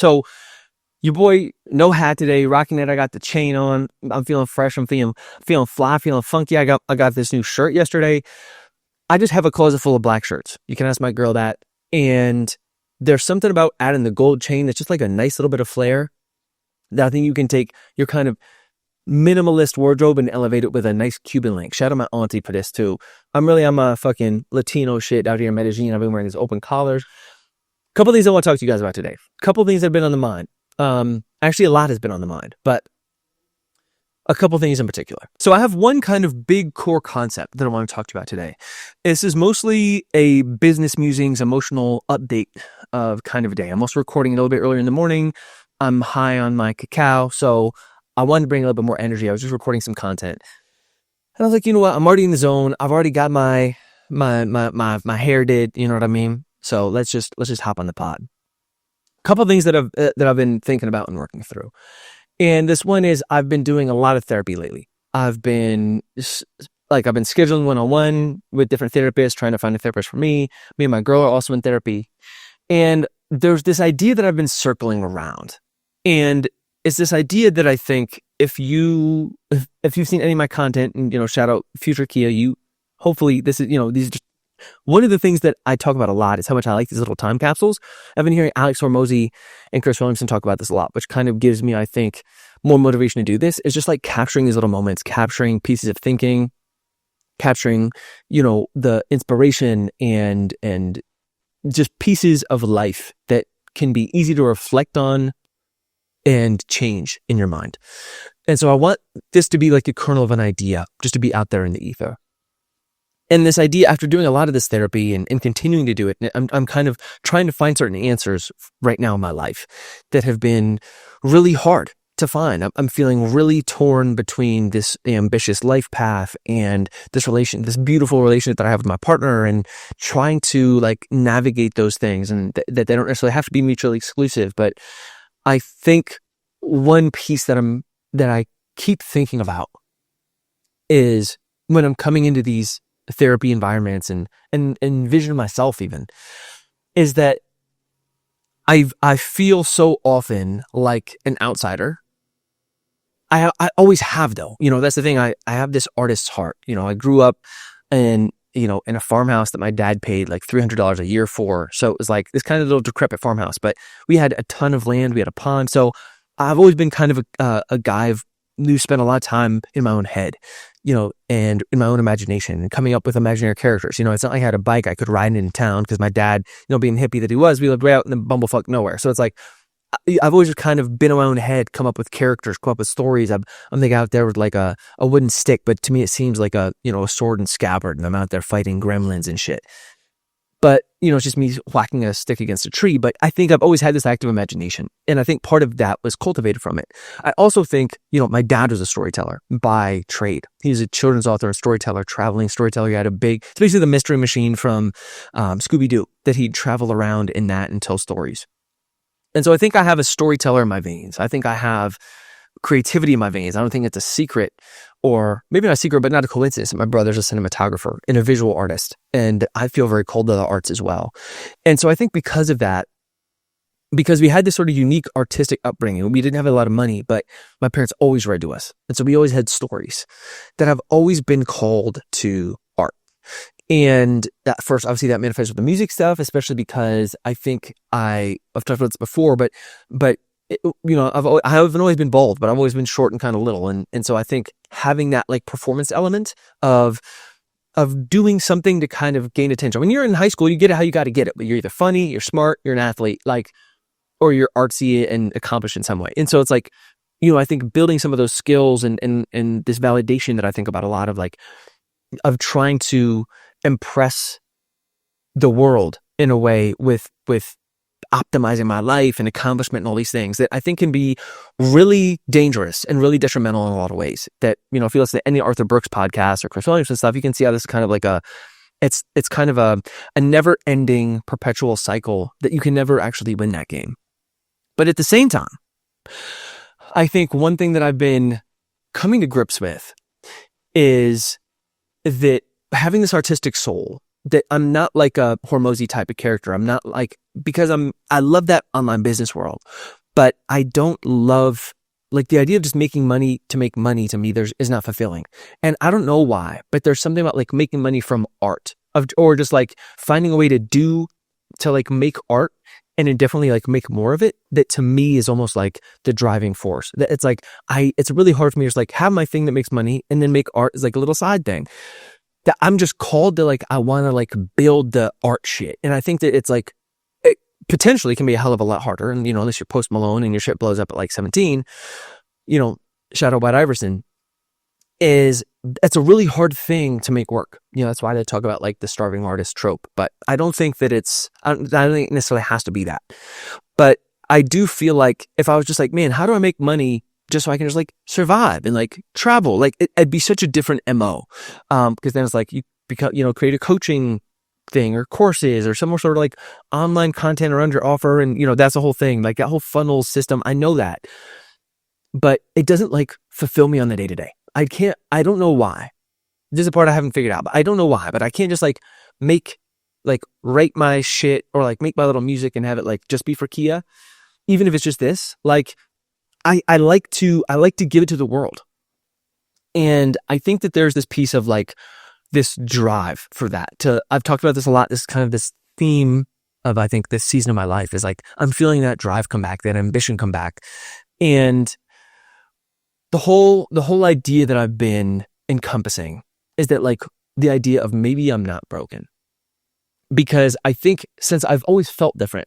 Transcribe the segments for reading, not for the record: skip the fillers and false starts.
So your boy, no hat today, rocking it. I got the chain on. I'm feeling fresh. I'm feeling fly, feeling funky. I got this new shirt yesterday. I just have a closet full of black shirts. You can ask my girl that. And there's something about adding the gold chain that's just like a nice little bit of flair that I think you can take your kind of minimalist wardrobe and elevate it with a nice Cuban link. Shout out my auntie for this too. I'm a fucking Latino shit out here in Medellin. I've been wearing these open collars. A couple of things I want to talk to you guys about today. A couple of things that have been on the mind. Actually, a lot has been on the mind, but a couple things in particular. So I have one kind of big core concept that I want to talk to you about today. This is mostly a business musings, emotional update of kind of a day. I'm also recording a little bit earlier in the morning. I'm high on my cacao, so I wanted to bring a little bit more energy. I was just recording some content. And I was like, you know what? I'm already in the zone. I've already got my hair did, you know what I mean? So let's just hop on the pod. A couple of things that I've been thinking about and working through. And this one is I've been doing a lot of therapy lately. I've been scheduling one-on-one with different therapists, trying to find a therapist for me. Me and my girl are also in therapy. And there's this idea that I've been circling around. And it's this idea that I think if you've seen any of my content, and shout out Future Kia, hopefully this is, these are just one of the things that I talk about a lot is how much I like these little time capsules. I've been hearing Alex Hormozy and Chris Williamson talk about this a lot, which kind of gives me, I think, more motivation to do this. Is just like capturing these little moments, capturing pieces of thinking, capturing, the inspiration and just pieces of life that can be easy to reflect on and change in your mind. And so I want this to be like a kernel of an idea, just to be out there in the ether. And this idea, after doing a lot of this therapy and continuing to do it, I'm kind of trying to find certain answers right now in my life that have been really hard to find. I'm feeling really torn between this ambitious life path and this beautiful relationship that I have with my partner, and trying to like navigate those things, and that they don't necessarily have to be mutually exclusive. But I think one piece that I keep thinking about is when I'm coming into these therapy environments and envision myself even, is that I feel so often like an outsider. I always have though. That's the thing. I have this artist's heart. I grew up in a farmhouse that my dad paid like $300 a year for. So it was like this kind of little decrepit farmhouse, but we had a ton of land. We had a pond. So I've always been kind of a guy who spent a lot of time in my own head, and in my own imagination and coming up with imaginary characters. It's not like I had a bike I could ride in town because my dad, being hippie that he was, we lived way out in the bumblefuck nowhere. So it's like, I've always just kind of been in my own head, come up with characters, come up with stories. I'm like out there with like a wooden stick, but to me it seems like a sword and scabbard, and I'm out there fighting gremlins and shit. But, it's just me whacking a stick against a tree. But I think I've always had this active imagination. And I think part of that was cultivated from it. I also think, my dad was a storyteller by trade. He's a children's author, a storyteller, traveling storyteller. He had it's basically the mystery machine from Scooby-Doo, that he'd travel around in that and tell stories. And so I think I have a storyteller in my veins. I think I have creativity in my veins. I don't think it's a secret, or maybe not a secret, but not a coincidence. My brother's a cinematographer and a visual artist, and I feel very cold to the arts as well. And so I think because of that, because we had this sort of unique artistic upbringing, we didn't have a lot of money, but my parents always read to us. And so we always had stories that have always been called to art. And at first, obviously, that manifests with the music stuff, especially because I think I've talked about this before, but I haven't always been bald, but I've always been short and kind of little. And so I think having that like performance element of doing something to kind of gain attention. When you're in high school, you get it how you got to get it, but you're either funny, you're smart, you're an athlete, or you're artsy and accomplished in some way. And so it's like, I think building some of those skills and this validation that I think about a lot of trying to impress the world in a way with optimizing my life and accomplishment and all these things that I think can be really dangerous and really detrimental in a lot of ways. That, if you listen to any Arthur Brooks podcast or Chris Williamson stuff, you can see how this is kind of like it's kind of a never ending perpetual cycle that you can never actually win that game. But at the same time, I think one thing that I've been coming to grips with is that having this artistic soul that I'm not like a Hormozy type of character. I'm not like, because I love that online business world, but I don't love like the idea of just making money to make money. To me, is not fulfilling. And I don't know why, but there's something about like making money from art or just like finding a way to like make art and then definitely like make more of it, that to me is almost like the driving force. That it's like, it's really hard for me to just like have my thing that makes money and then make art is like a little side thing. That I'm just called to like, I want to like build the art shit. And I think that it's like, it potentially can be a hell of a lot harder. And, unless you're Post Malone and your shit blows up at like 17, Shadow White Iverson it's a really hard thing to make work. That's why they talk about like the starving artist trope, but I don't think that I don't think it necessarily has to be that. But I do feel like if I was just like, man, how do I make money just so I can just like survive and like travel? Like it'd be such a different MO. Because then it's like you become, create a coaching thing or courses or some sort of like online content or under offer. And, that's the whole thing, like that whole funnel system. I know that, but it doesn't like fulfill me on the day to day. I don't know why. This is a part I haven't figured out, but I don't know why, but I can't just like write my shit or like make my little music and have it like just be for Kia. Even if it's just this, like I like to give it to the world. And I think that there's this piece of like this drive for that I've talked about this a lot. This kind of this theme of, I think, this season of my life is like, I'm feeling that drive come back, that ambition come back. And the whole idea that I've been encompassing is that like the idea of maybe I'm not broken, because I think since I've always felt different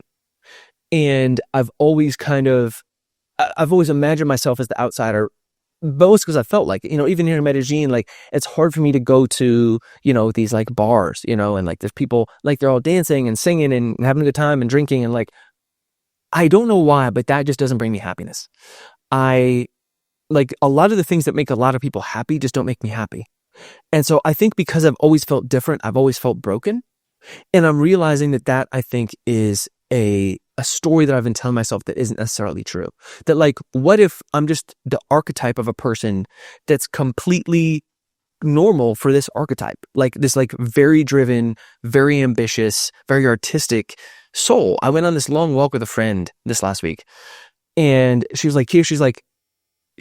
and I've always imagined myself as the outsider, both because I felt like, even here in Medellin, like it's hard for me to go to, these like bars, and like there's people like they're all dancing and singing and having a good time and drinking. And like, I don't know why, but that just doesn't bring me happiness. Like a lot of the things that make a lot of people happy just don't make me happy. And so I think because I've always felt different, I've always felt broken. And I'm realizing that I think is a story that I've been telling myself that isn't necessarily true. That like, what if I'm just the archetype of a person that's completely normal for this archetype? Like this like very driven, very ambitious, very artistic soul. I went on this long walk with a friend this last week, and she was like, she's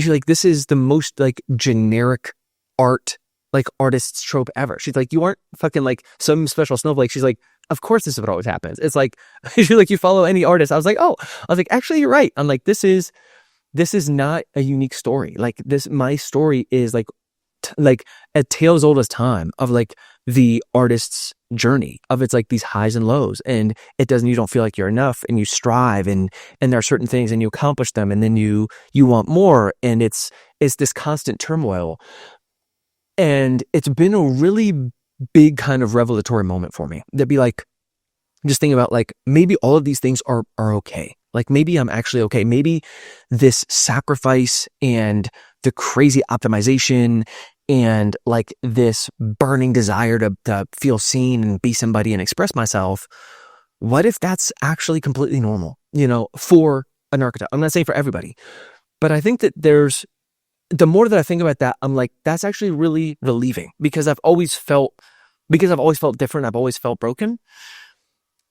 like, this is the most like generic artist's trope ever. She's like, you aren't fucking like some special snowflake. She's like, of course this is what always happens. It's like, she's like, you follow any artist. I was like, actually, you're right. I'm like, this is not a unique story. Like my story is like a tale as old as time of like the artist's journey of it's like these highs and lows, and you don't feel like you're enough, and you strive, and there are certain things and you accomplish them, and then you want more, and it's this constant turmoil. And it's been a really big kind of revelatory moment for me to be like, just thinking about like, maybe all of these things are okay. Like maybe I'm actually okay. Maybe this sacrifice and the crazy optimization and like this burning desire to feel seen and be somebody and express myself, what if that's actually completely normal, for an archetype? I'm not saying for everybody, but I think that the more that I think about that, I'm like, that's actually really relieving, because I've always felt different. I've always felt broken.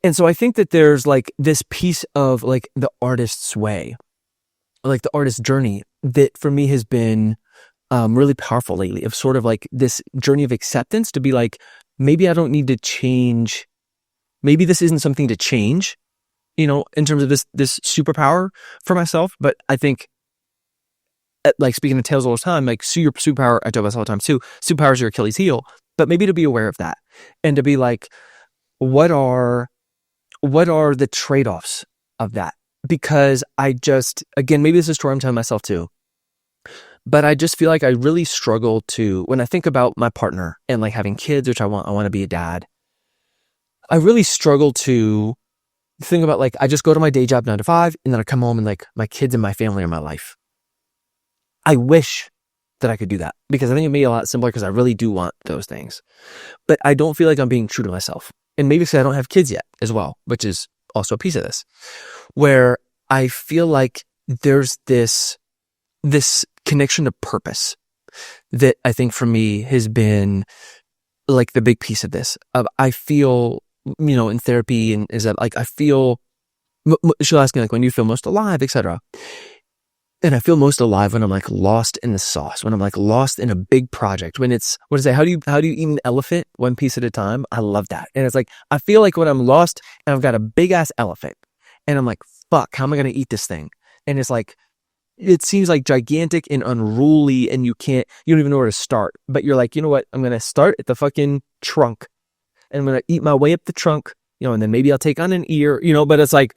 And so I think that there's like this piece of like the artist's way, like the artist's journey, that for me has been really powerful lately, of sort of like this journey of acceptance, to be like, maybe I don't need to change. Maybe this isn't something to change, in terms of this superpower for myself. But I think, like speaking of tales all the time, like your superpower, I talk about this all the time too, superpower is your Achilles heel, but maybe to be aware of that and to be like, what are the trade-offs of that? Because again, maybe this is a story I'm telling myself too, but I just feel like I really struggle to, when I think about my partner and like having kids, which I want to be a dad, I really struggle to think about like, I just go to my day job 9 to 5, and then I come home and like my kids and my family are my life. I wish that I could do that, because I think it'd be a lot simpler, because I really do want those things. But I don't feel like I'm being true to myself. And maybe because I don't have kids yet as well, which is also a piece of this, where I feel like there's this connection to purpose that I think for me has been like the big piece of this. I feel, in therapy, and is that like I feel. She'll ask me like, when do you feel most alive, etc. And I feel most alive when I'm like lost in the sauce, when I'm like lost in a big project, when it's, what is it? How do you eat an elephant one piece at a time? I love that. And it's like, I feel like when I'm lost and I've got a big ass elephant and I'm like, fuck, how am I going to eat this thing? And it's like, it seems like gigantic and unruly and you don't even know where to start. But you're like, you know what? I'm going to start at the fucking trunk and I'm going to eat my way up the trunk, and then maybe I'll take on an ear, but it's like,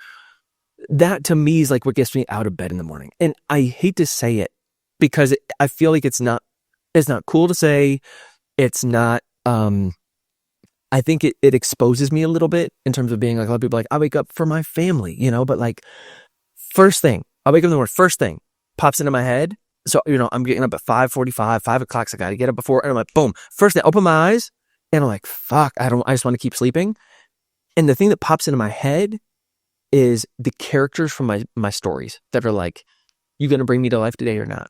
that to me is like what gets me out of bed in the morning. And I hate to say it because I feel like it's not cool to say. It's not, I think it exposes me a little bit in terms of being like, a lot of people are like, I wake up for my family, but like first thing, I wake up in the morning, first thing pops into my head. So, I'm getting up at 5:45, 5 o'clock. So I got to get up before, and I'm like, boom, first thing, I open my eyes and I'm like, fuck, I just want to keep sleeping. And the thing that pops into my head is the characters from my stories that are like, you gonna bring me to life today or not?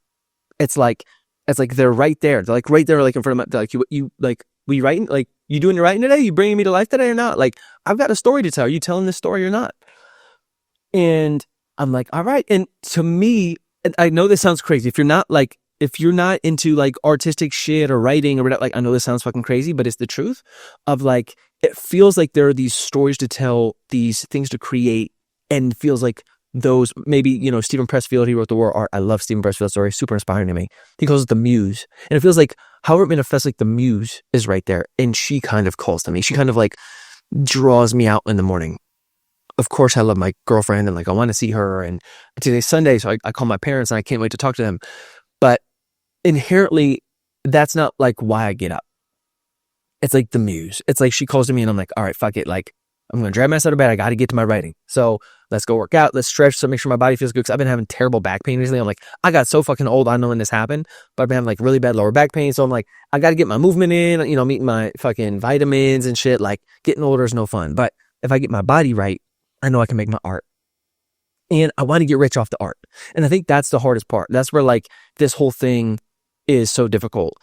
It's like they're right there. They're like right there, like in front of my, like you like, we writing, like, you doing your writing today? You bringing me to life today or not? Like, I've got a story to tell. Are you telling this story or not? And I'm like, all right. And to me, and I know this sounds crazy. If you're not into like artistic shit or writing or whatever, like, I know this sounds fucking crazy, but it's the truth of like, it feels like there are these stories to tell, these things to create, and feels like those, maybe, Stephen Pressfield, he wrote The War of Art. I love Stephen Pressfield's story, super inspiring to me. He calls it the muse. And it feels like how it manifests, like the muse is right there. And she kind of calls to me. She kind of like draws me out in the morning. Of course, I love my girlfriend and like I want to see her. And today's Sunday, so I call my parents and I can't wait to talk to them. But inherently, that's not like why I get up. It's like the muse. It's like she calls to me and I'm like, all right, fuck it. Like, I'm going to drag myself out of bed. I got to get to my writing. So let's go work out. Let's stretch to make sure my body feels good. Because I've been having terrible back pain recently. I'm like, I got so fucking old. I don't know when this happened, but I've been having like really bad lower back pain. So I'm like, I got to get my movement in, meeting my fucking vitamins and shit. Like, getting older is no fun. But if I get my body right, I know I can make my art. And I want to get rich off the art. And I think that's the hardest part. That's where like this whole thing is so difficult,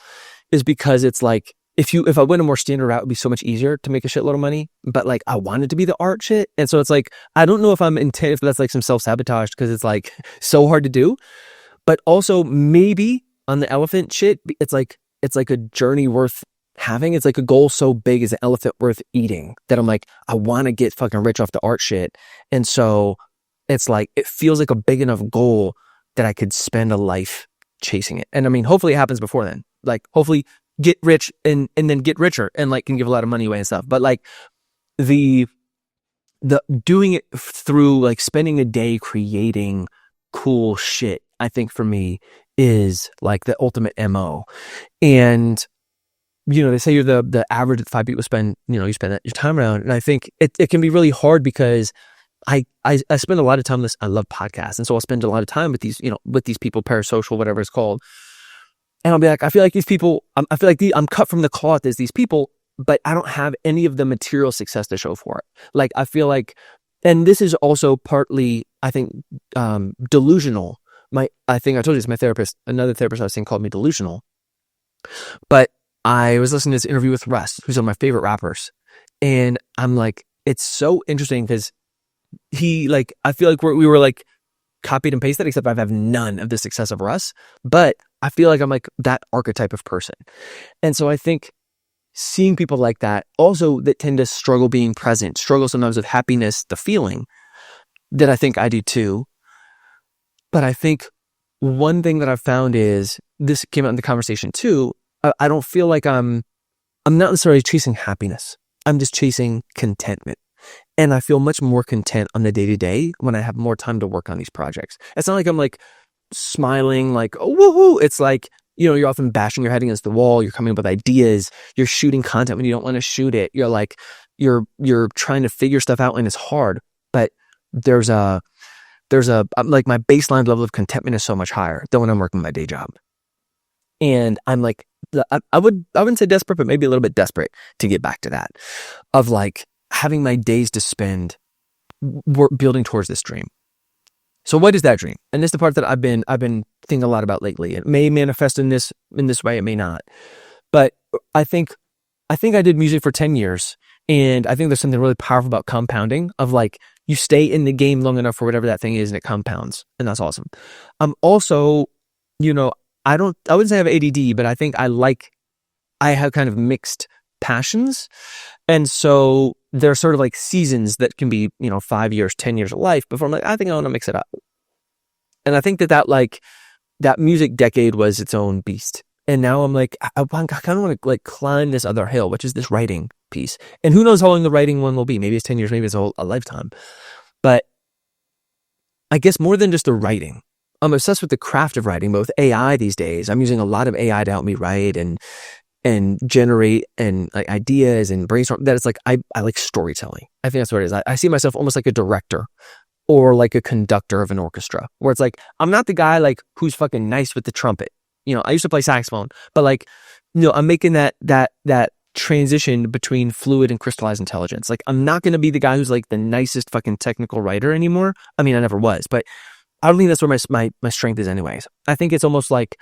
is because it's like, if I went a more standard route, it would be so much easier to make a shitload of money. But like, I wanted to be the art shit. And so it's like, I don't know if that's like some self-sabotage, because it's like so hard to do. But also maybe on the elephant shit, it's like a journey worth having. It's like a goal so big as an elephant worth eating, that I'm like, I want to get fucking rich off the art shit. And so it's like, it feels like a big enough goal that I could spend a life chasing it. And I mean, hopefully it happens before then. Like, hopefully get rich and then get richer and like can give a lot of money away and stuff. But like the doing it through like spending a day creating cool shit, I think for me is like the ultimate MO. And they say you're the average that 5 people spend, you spend your time around. And I think it can be really hard because I spend a lot of time I love podcasts. And so I'll spend a lot of time with these, with these people, parasocial, whatever it's called. And I'll be like, I feel like these people, I'm cut from the cloth as these people, but I don't have any of the material success to show for it. Like, I feel like, and this is also partly, I think, delusional. I think I told you it's my therapist, another therapist I was seeing called me delusional. But I was listening to this interview with Russ, who's one of my favorite rappers. And I'm like, it's so interesting because he, like, I feel like we were like copied and pasted, except I have none of the success of Russ. But I feel like I'm like that archetype of person. And so I think seeing people like that also that tend to struggle being present, struggle sometimes with happiness, the feeling, that I think I do too. But I think one thing that I've found is, this came out in the conversation too, I don't feel like I'm not necessarily chasing happiness. I'm just chasing contentment. And I feel much more content on the day-to-day when I have more time to work on these projects. It's not like I'm like smiling like, oh, woohoo. It's like, you're often bashing your head against the wall. You're coming up with ideas. You're shooting content when you don't want to shoot it. You're like, you're trying to figure stuff out and it's hard. But there's like my baseline level of contentment is so much higher than when I'm working my day job. And I'm like, I wouldn't say desperate, but maybe a little bit desperate to get back to that, of like having my days to spend building towards this dream. So what is that dream? And this is the part that I've been thinking a lot about lately. It may manifest in this way, it may not. But I think I think I did music for 10 years. And I think there's something really powerful about compounding of like, you stay in the game long enough for whatever that thing is and it compounds. And that's awesome. Also, you know, I wouldn't say I have ADD, but I think I have kind of mixed passions. And so there are sort of like seasons that can be, 5 years, 10 years of life before I'm like, I think I want to mix it up. And I think that music decade was its own beast. And now I'm like, I kind of want to like climb this other hill, which is this writing piece. And who knows how long the writing one will be? Maybe it's 10 years, maybe it's a lifetime. But I guess more than just the writing, I'm obsessed with the craft of writing, but with AI these days, I'm using a lot of AI to help me write and generate and like ideas and brainstorm. That it's like, I like storytelling. I think that's what it is. I see myself almost like a director or like a conductor of an orchestra, where it's like, I'm not the guy like who's fucking nice with the trumpet. I used to play saxophone, but like, I'm making that transition between fluid and crystallized intelligence. Like, I'm not going to be the guy who's like the nicest fucking technical writer anymore. I mean, I never was, but I don't think that's where my strength is anyways. I think it's almost like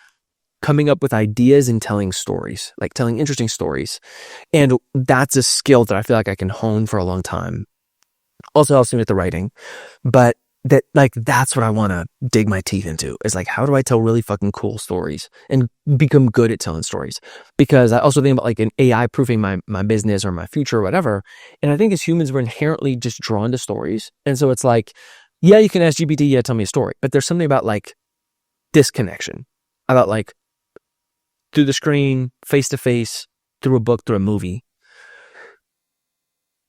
coming up with ideas and telling stories, like telling interesting stories. And that's a skill that I feel like I can hone for a long time. Also helps me with the writing, but that's what I want to dig my teeth into, is like, how do I tell really fucking cool stories and become good at telling stories? Because I also think about like an AI proofing my business or my future or whatever. And I think as humans, we're inherently just drawn to stories. And so it's like, yeah, you can ask GPT, yeah, tell me a story. But there's something about like disconnection, about like through the screen, face to face, through a book, through a movie.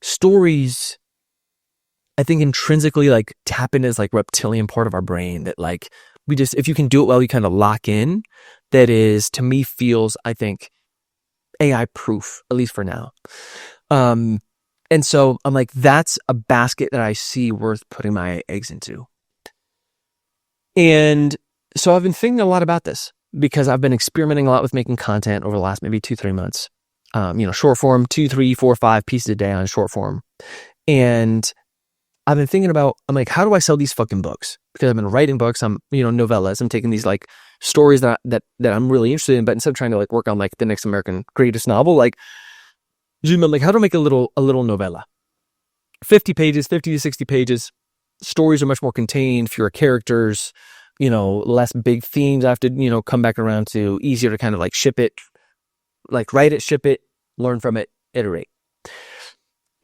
Stories, I think, intrinsically like tap into this like reptilian part of our brain that like if you can do it well, you kind of lock in. That is, to me, feels, I think, AI proof, at least for now. And so I'm like, that's a basket that I see worth putting my eggs into. And so I've been thinking a lot about this because I've been experimenting a lot with making content over the last maybe 2-3 months. Short form, 2, 3, 4, 5 pieces a day on short form. And I've been thinking about, I'm like, how do I sell these fucking books? Because I've been writing books, novellas. I'm taking these like stories that I'm really interested in, but instead of trying to like work on like the next American greatest novel, like, I'm like, how do I make a little novella? 50 to 60 pages. Stories are much more contained, fewer characters, less big themes I have to, come back around to, easier to kind of like ship it, like write it, ship it, learn from it, iterate.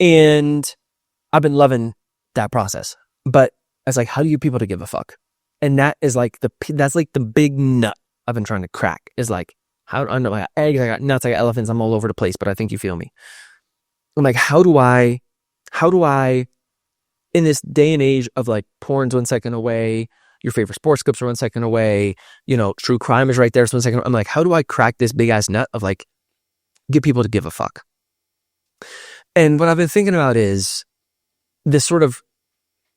And I've been loving that process, but I was like, how do you people to give a fuck? And that is like that's like the big nut I've been trying to crack, is like, how I know I got eggs, I got nuts, I got elephants, I'm all over the place, but I think you feel me. I'm like, how do I in this day and age of like porn's 1 second away, your favorite sports clips are 1 second away, true crime is right there, so 1 second. I'm like, how do I crack this big ass nut of like get people to give a fuck? And what I've been thinking about is this sort of,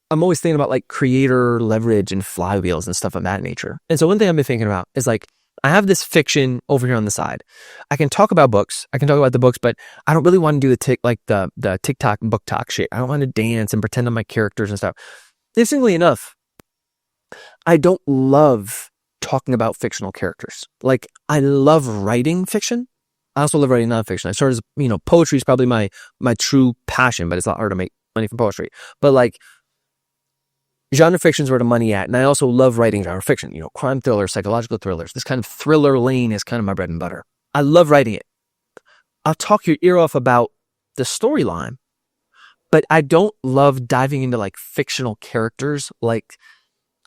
I'm always thinking about like creator leverage and flywheels and stuff of that nature. And so one thing I've been thinking about is like, I have this fiction over here on the side. I can talk about books. I can talk about the books, but I don't really want to do the TikTok book talk shit. I don't want to dance and pretend I'm my characters and stuff. Interestingly enough, I don't love talking about fictional characters. Like, I love writing fiction. I also love writing nonfiction. I started as, poetry is probably my true passion, but it's not hard to make money from poetry. But like, genre fiction is where the money at. And I also love writing genre fiction, crime thrillers, psychological thrillers. This kind of thriller lane is kind of my bread and butter. I love writing it. I'll talk your ear off about the storyline, but I don't love diving into like fictional characters. Like,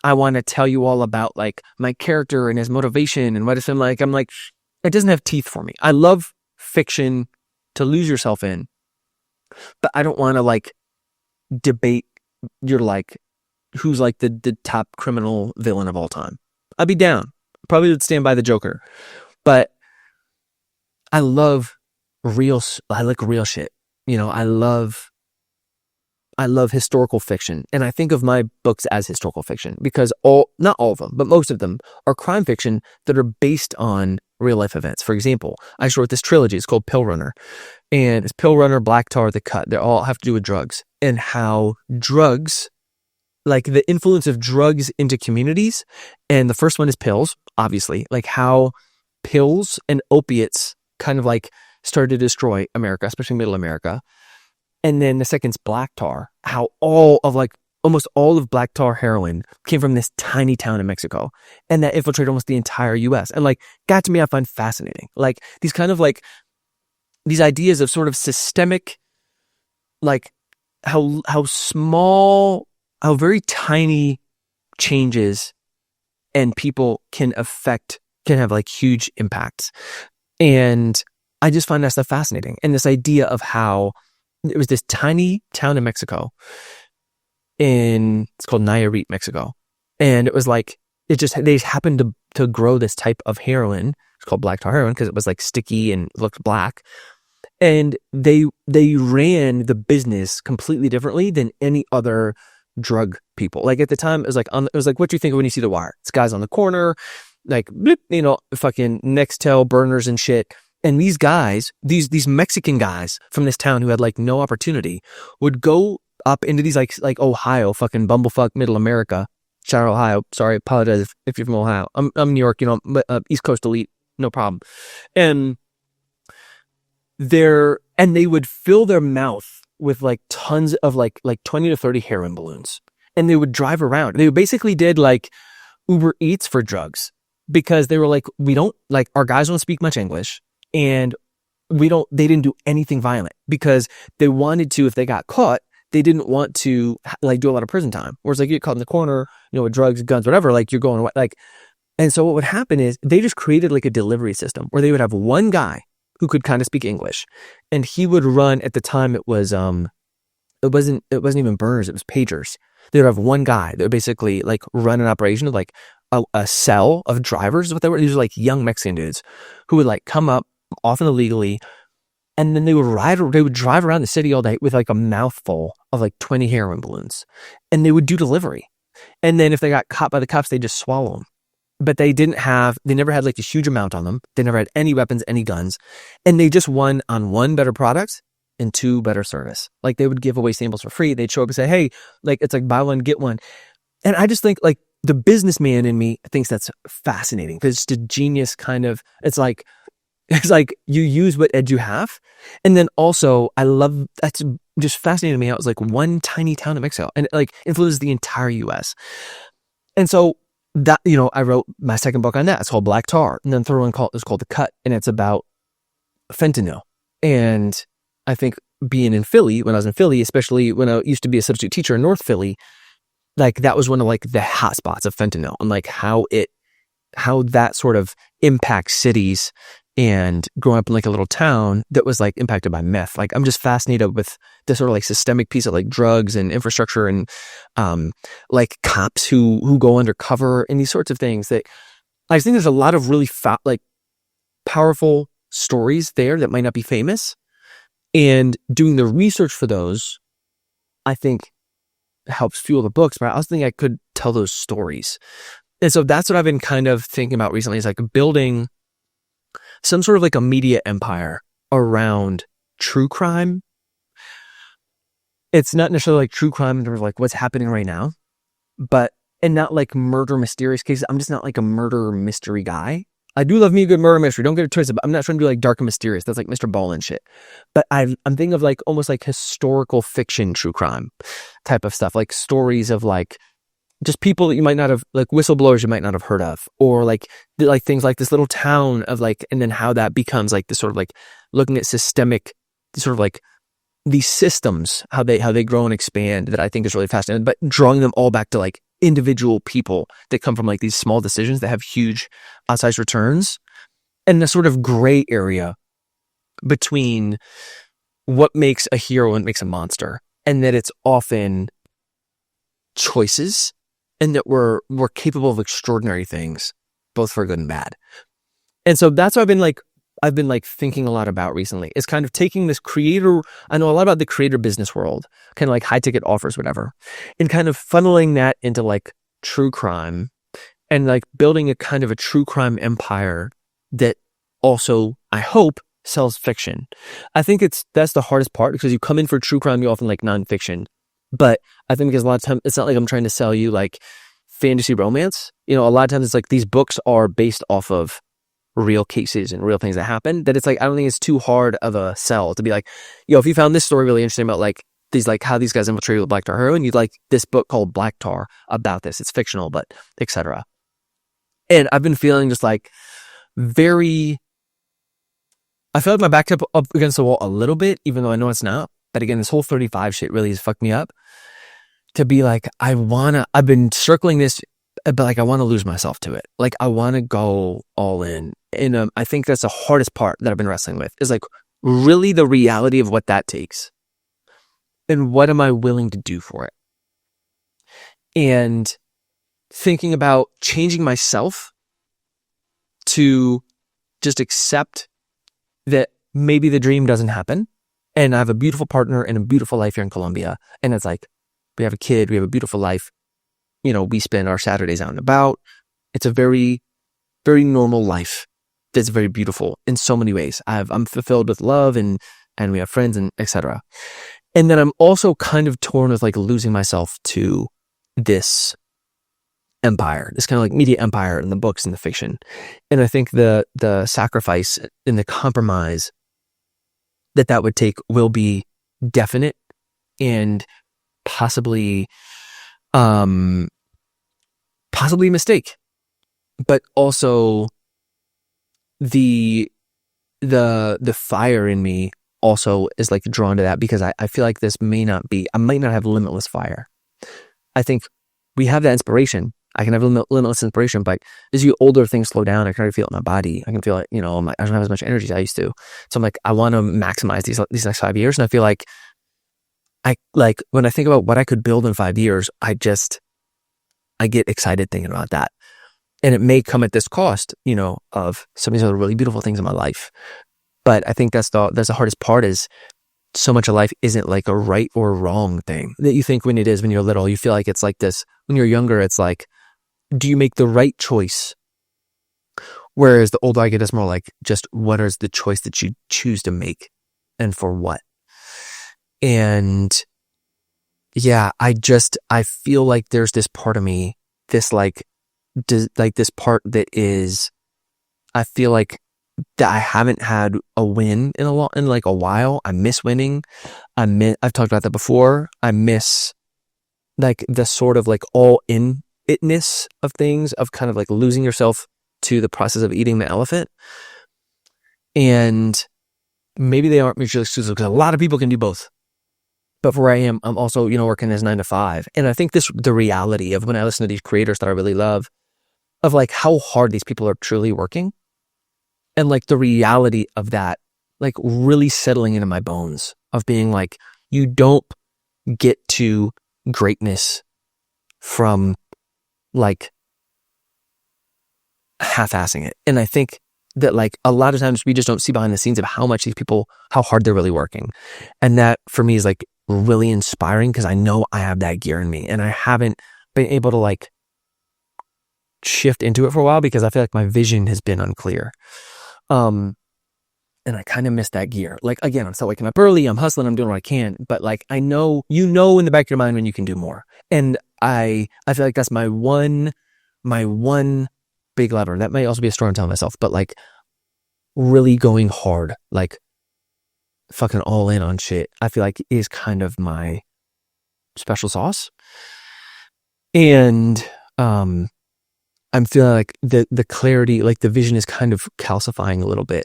I want to tell you all about like my character and his motivation and what it's been like. I'm like, it doesn't have teeth for me. I love fiction to lose yourself in, but I don't want to like debate your like, who's like the top criminal villain of all time. I'd be down. Probably would stand by the Joker. But I like real shit. I love historical fiction. And I think of my books as historical fiction because not all of them, but most of them are crime fiction that are based on real life events. For example, I just wrote this trilogy. It's called Pill Runner. And it's Pill Runner, Black Tar, The Cut. They all have to do with drugs and how drugs, like the influence of drugs into communities. And the first one is pills, obviously, like how pills and opiates kind of like started to destroy America, especially middle America. And then the second's black tar, how almost all of black tar heroin came from this tiny town in Mexico, and that infiltrated almost the entire US. And like, that to me, I find fascinating. Like these kind of like, these ideas of sort of systemic, like how small, how very tiny changes and people can have like huge impacts. And I just find that stuff fascinating. And this idea of how it was this tiny town in Mexico it's called Nayarit, Mexico. And it was like, they happened to grow this type of heroin. It's called black tar heroin because it was like sticky and looked black. And they ran the business completely differently than any other drug people. Like at the time, it was like what do you think of when you see The Wire? It's guys on the corner, like, bloop, fucking Nextel burners and shit. And these guys, these Mexican guys from this town who had like no opportunity would go up into these like Ohio, fucking bumblefuck middle America. Shout out Ohio. Sorry, apologize if you're from Ohio. I'm New York, East Coast elite, no problem. And they would fill their mouth with like tons of like 20 to 30 heroin balloons. And they would drive around. They basically did like Uber Eats for drugs because they were like, we don't like, our guys don't speak much English, and they didn't do anything violent because they wanted to, if they got caught, they didn't want to like do a lot of prison time. Whereas like you get caught in the corner, with drugs, guns, whatever, like you're going away. Like, and so what would happen is they just created like a delivery system where they would have one guy who could kind of speak English, and he would run. At the time, it wasn't even burners, it was pagers. They would have one guy that would basically like run an operation of like a cell of drivers. Is what they were. These were like young Mexican dudes who would like come up, often illegally, and then they would drive around the city all day with like a mouthful of like 20 heroin balloons, and they would do delivery. And then if they got caught by the cops, they just swallow them. But they never had like a huge amount on them. They never had any weapons, any guns. And they just won on one, better product, and two, better service. Like they would give away samples for free. They'd show up and say, hey, like it's like buy one, get one. And I just think like the businessman in me thinks that's fascinating because it's a genius kind of, it's like you use what edge you have. And then also that's just fascinating to me how it was like one tiny town in Mexico and it like influences the entire US. And so that, I wrote my second book on that. It's called Black Tar. And then third one is called The Cut. And it's about fentanyl. And I think being in Philly, when I was in Philly, especially when I used to be a substitute teacher in North Philly, like that was one of like the hot spots of fentanyl and like how that sort of impacts cities. And growing up in like a little town that was like impacted by meth, like I'm just fascinated with this sort of like systemic piece of like drugs and infrastructure and like cops who go undercover and these sorts of things that I think there's a lot of really like powerful stories there that might not be famous, and doing the research for those I think helps fuel the books. But I also think I could tell those stories, and so that's what I've been kind of thinking about recently, is like building some sort of like a media empire around true crime. It's not necessarily like true crime in terms of like what's happening right now, and not like murder mysterious cases. I'm just not like a murder mystery guy. I do love me a good murder mystery. Don't get it twisted, but I'm not trying to do like dark and mysterious. That's like Mr. Ball and shit. But I'm thinking of like almost like historical fiction, true crime type of stuff, like stories of like just people that you might not have, like whistleblowers you might not have heard of, or like things like this little town of like, and then how that becomes like this sort of like looking at systemic, sort of like these systems, how they grow and expand, that I think is really fascinating, but drawing them all back to like individual people that come from like these small decisions that have huge outsized returns, and the sort of gray area between what makes a hero and makes a monster, and that it's often choices, and that we're capable of extraordinary things, both for good and bad. And so that's what I've been thinking a lot about recently, is kind of taking this creator, I know a lot about the creator business world, kind of like high ticket offers, whatever, and kind of funneling that into like true crime, and like building a kind of a true crime empire that also, I hope, sells fiction. I think that's the hardest part, because you come in for true crime, you often like nonfiction. But I think because a lot of times it's not like I'm trying to sell you like fantasy romance. A lot of times it's like these books are based off of real cases and real things that happen, that it's like, I don't think it's too hard of a sell to be like, yo, if you found this story really interesting about like these, like how these guys infiltrated with black tar heroin, you'd like this book called Black Tar about this. It's fictional, but etc. And I've been feeling just like I feel like my back's up against the wall a little bit, even though I know it's not. But again, this whole 35 shit really has fucked me up. To be like, I've been circling this, but like, I want to lose myself to it. Like, I want to go all in. And I think that's the hardest part that I've been wrestling with, is like really the reality of what that takes. And what am I willing to do for it? And thinking about changing myself to just accept that maybe the dream doesn't happen. And I have a beautiful partner and a beautiful life here in Colombia. And it's like, we have a kid, we have a beautiful life. You know, we spend our Saturdays out and about. It's a very, very normal life that's very beautiful in so many ways. I'm fulfilled with love and we have friends and etc. And then I'm also kind of torn with like losing myself to this empire, this kind of like media empire in the books and the fiction. And I think the sacrifice and the compromise that would take will be definite and possibly a mistake, but also the fire in me also is like drawn to that, because I feel like this I might not have limitless fire. I think we have that inspiration. I can have limitless inspiration, but as you older, things slow down. I can already feel it in my body. I can feel it, I don't have as much energy as I used to. So I'm like, I want to maximize these next 5 years. And I feel like when I think about what I could build in 5 years, I get excited thinking about that. And it may come at this cost, of some of these other really beautiful things in my life. But I think that's the hardest part, is so much of life isn't like a right or wrong thing that you think when it is when you're little. You feel like it's like this. When you're younger, it's like, do you make the right choice? Whereas the older I get, it's more like, just what is the choice that you choose to make and for what? And yeah, I feel like there's this part of me, this this part that is, I feel like that I haven't had a win in a while. I miss winning. I've talked about that before. I miss like the sort of like all in itness of things, of kind of like losing yourself to the process of eating the elephant. And maybe they aren't mutually exclusive, because a lot of people can do both. But for where I am, I'm also, working as 9 to 5. And I think the reality of when I listen to these creators that I really love, of like how hard these people are truly working, and like the reality of that, like really settling into my bones, of being like, you don't get to greatness from like half-assing it. And I think that like a lot of times we just don't see behind the scenes of how hard they're really working. And that for me is like really inspiring, because I know I have that gear in me, and I haven't been able to like shift into it for a while, because I feel like my vision has been unclear. And I kind of miss that gear. Like, again, I'm still waking up early, I'm hustling, I'm doing what I can, but like, I know, in the back of your mind when you can do more. And I feel like that's my one big lever. That may also be a story I'm telling myself, but like really going hard, like fucking all in on shit, I feel like is kind of my special sauce. And, I'm feeling like the clarity, like the vision is kind of calcifying a little bit,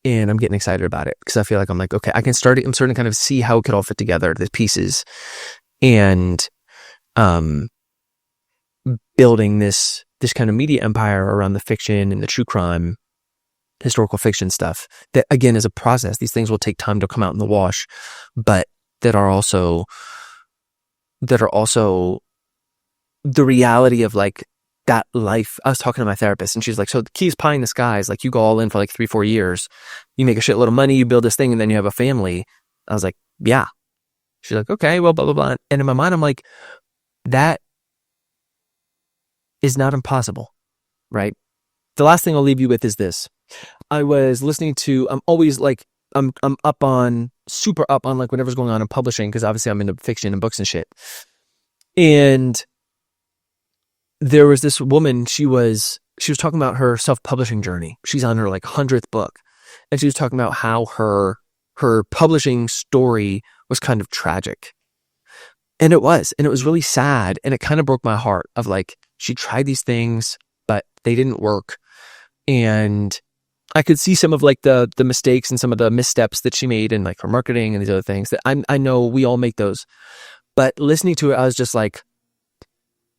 and I'm getting excited about it, because I feel like I'm like, okay, I'm starting to kind of see how it could all fit together, the pieces, and building this kind of media empire around the fiction and the true crime, historical fiction stuff. That again is a process. These things will take time to come out in the wash, but that are also the reality of like that life. I was talking to my therapist, and she's like, so the key is pie in the sky is like, you go all in for like 3-4 years, you make a shitload of money, you build this thing, and then you have a family. I was like, yeah. She's like, okay, well, blah, blah, blah. And in my mind, I'm like, that is not impossible, right? The last thing I'll leave you with is this. I was listening to, I'm always like, I'm super up on like whatever's going on in publishing, because obviously I'm into fiction and books and shit. And there was this woman, she was she was talking about her self-publishing journey. She's on her like 100th book. And she was talking about how her publishing story was kind of tragic. And it was really sad. And it kind of broke my heart of like, she tried these things, but they didn't work. And I could see some of like the mistakes and some of the missteps that she made in like her marketing and these other things that I know we all make those. But listening to it, I was just like,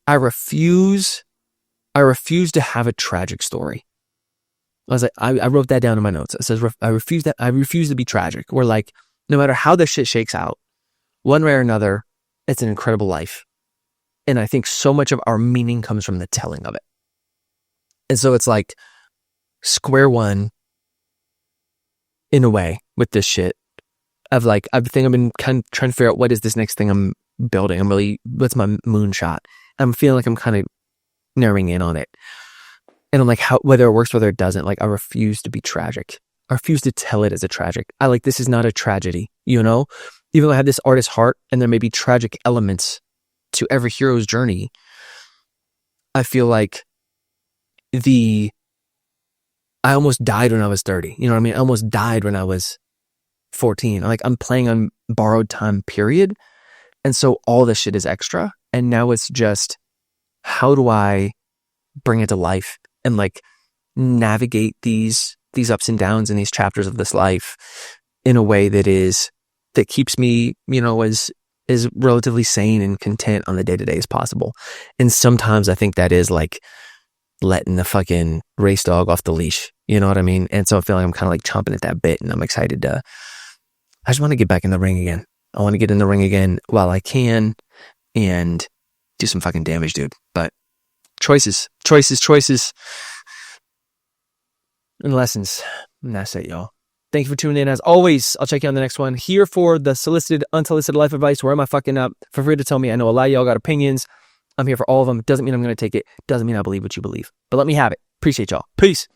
I refuse to have a tragic story. I was like, I wrote that down in my notes. It says, I refuse to be tragic. Where like, no matter how this shit shakes out, one way or another, it's an incredible life. And I think so much of our meaning comes from the telling of it. And so it's like square one in a way with this shit of like, I think I've been kind of trying to figure out what is this next thing I'm building. What's my moonshot? I'm feeling like I'm kind of narrowing in on it. And I'm like, whether it works, whether it doesn't, like I refuse to be tragic. I refuse to tell it as a tragic. This is not a tragedy, you know? Even though I have this artist heart and there may be tragic elements to every hero's journey, I feel like I almost died when I was 30. You know what I mean? I almost died when I was 14. Like I'm playing on borrowed time, period. And so all this shit is extra. And now it's just, how do I bring it to life and like navigate these ups and downs in these chapters of this life in a way that keeps me, you know, as relatively sane and content on the day-to-day as possible. And sometimes I think that is like letting the fucking race dog off the leash. You know what I mean? And so I feel like I'm kind of like chomping at that bit, and I'm excited I just want to get back in the ring again. I want to get in the ring again while I can and do some fucking damage, dude. But choices, and lessons. And that's it, y'all. Thank you for tuning in. As always, I'll check you on the next one. Here for the solicited, unsolicited life advice. Where am I fucking up? Feel free to tell me. I know a lot of y'all got opinions. I'm here for all of them. Doesn't mean I'm going to take it. Doesn't mean I believe what you believe. But let me have it. Appreciate y'all. Peace.